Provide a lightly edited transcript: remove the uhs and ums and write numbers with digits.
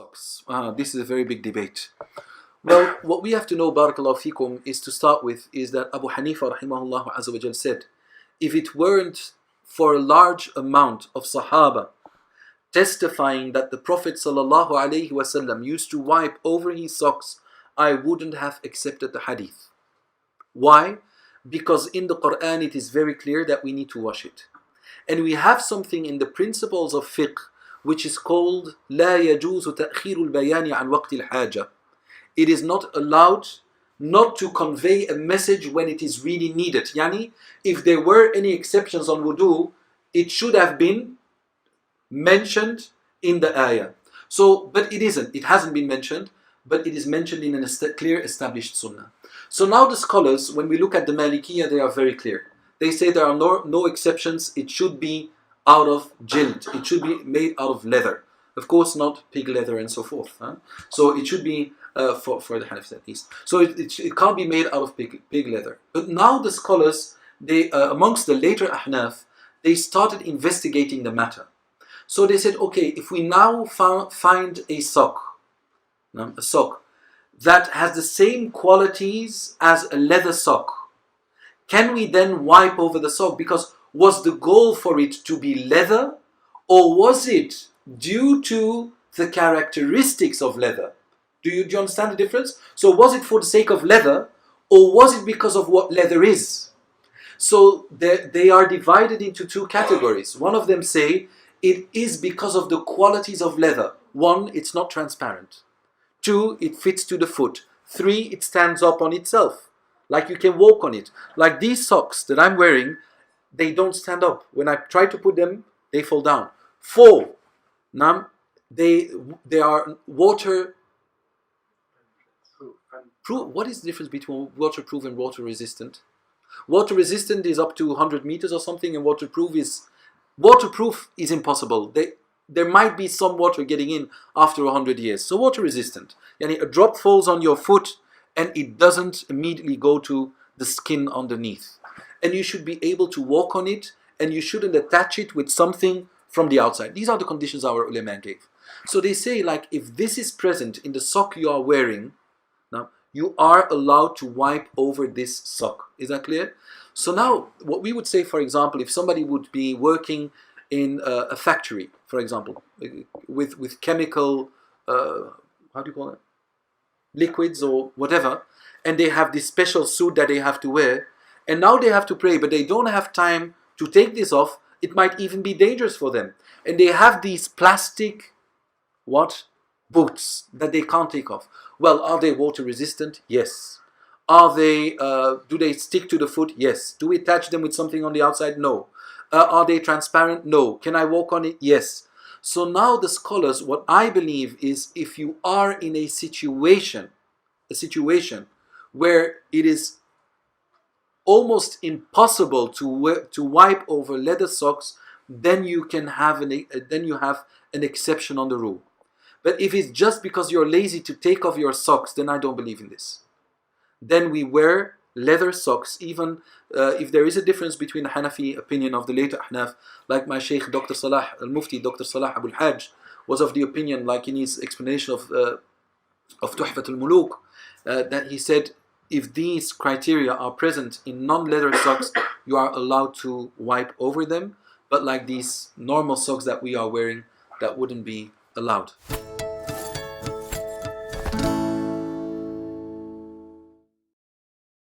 socks. This is a very big debate. Well, what we have to know, 𝗍𝗲𝗴𝘂𝗃 is to start with is that Abu Hanifa rahimahullah azza wa jal said, if it weren't for a large amount of Sahaba testifying that the Prophet sallallahu alaihi wasallam used to wipe over his socks, I wouldn't have accepted the hadith. Why? Because in the Quran it is very clear that we need to wash it. And we have something in the principles of fiqh which is called لا يجوز تأخير البيان عن وقت الحاجة. It is not allowed not to convey a message when it is really needed. Yani, if there were any exceptions on wudu, it should have been mentioned in the ayah. So, but it isn't. It hasn't been mentioned, but it is mentioned in a clear established sunnah. So now the scholars, when we look at the Malikiyah, they are very clear. They say there are no exceptions. It should be out of jild. It should be made out of leather. Of course, not pig leather and so forth. So it should be for the Hanafis at least. So it can't be made out of pig leather. But now the scholars, they amongst the later Ahnaf, they started investigating the matter. So they said, okay, if we now find a sock that has the same qualities as a leather sock, can we then wipe over the sock? Because was the goal for it to be leather, or was it due to the characteristics of leather? Do you understand the difference? So was it for the sake of leather, or was it because of what leather is? So they are divided into two categories. One of them say it is because of the qualities of leather. One, it's not transparent. Two, it fits to the foot. Three, it stands up on itself. Like you can walk on it. Like these socks that I'm wearing, they don't stand up. When I try to put them, they fall down. Four, they are water proof. What is the difference between waterproof and water resistant? Water resistant is up to 100 meters or something, and waterproof is impossible. There might be some water getting in after 100 years. So water resistant. Yani a drop falls on your foot and it doesn't immediately go to the skin underneath. And you should be able to walk on it, and you shouldn't attach it with something from the outside. These are the conditions our ulama gave. So they say, like, if this is present in the sock you are wearing, now you are allowed to wipe over this sock. Is that clear? So now what we would say, for example, if somebody would be working in a factory, for example, with chemical, how do you call it? Liquids or whatever, and they have this special suit that they have to wear, and now they have to pray, but they don't have time to take this off. It might even be dangerous for them. And they have these plastic, boots that they can't take off. Well, are they water resistant? Yes. Are they, do they stick to the foot? Yes. Do we attach them with something on the outside? No. Are they transparent? No. Can I walk on it? Yes. So now the scholars, what I believe is, if you are in a situation where it is almost impossible to wipe over leather socks, then you have an exception on the rule. But if it's just because you're lazy to take off your socks, then I don't believe in this. Then we wear leather socks, even if there is a difference between the Hanafi opinion of the later Ahnaf, like my Shaykh Dr. Salah al-Mufti, Dr. Salah Abul Hajj, was of the opinion, like in his explanation of 𝗿𝗲𝗴𝘂𝗃, that he said, if these criteria are present in non-leather socks, you are allowed to wipe over them, but like these normal socks that we are wearing, that wouldn't be allowed.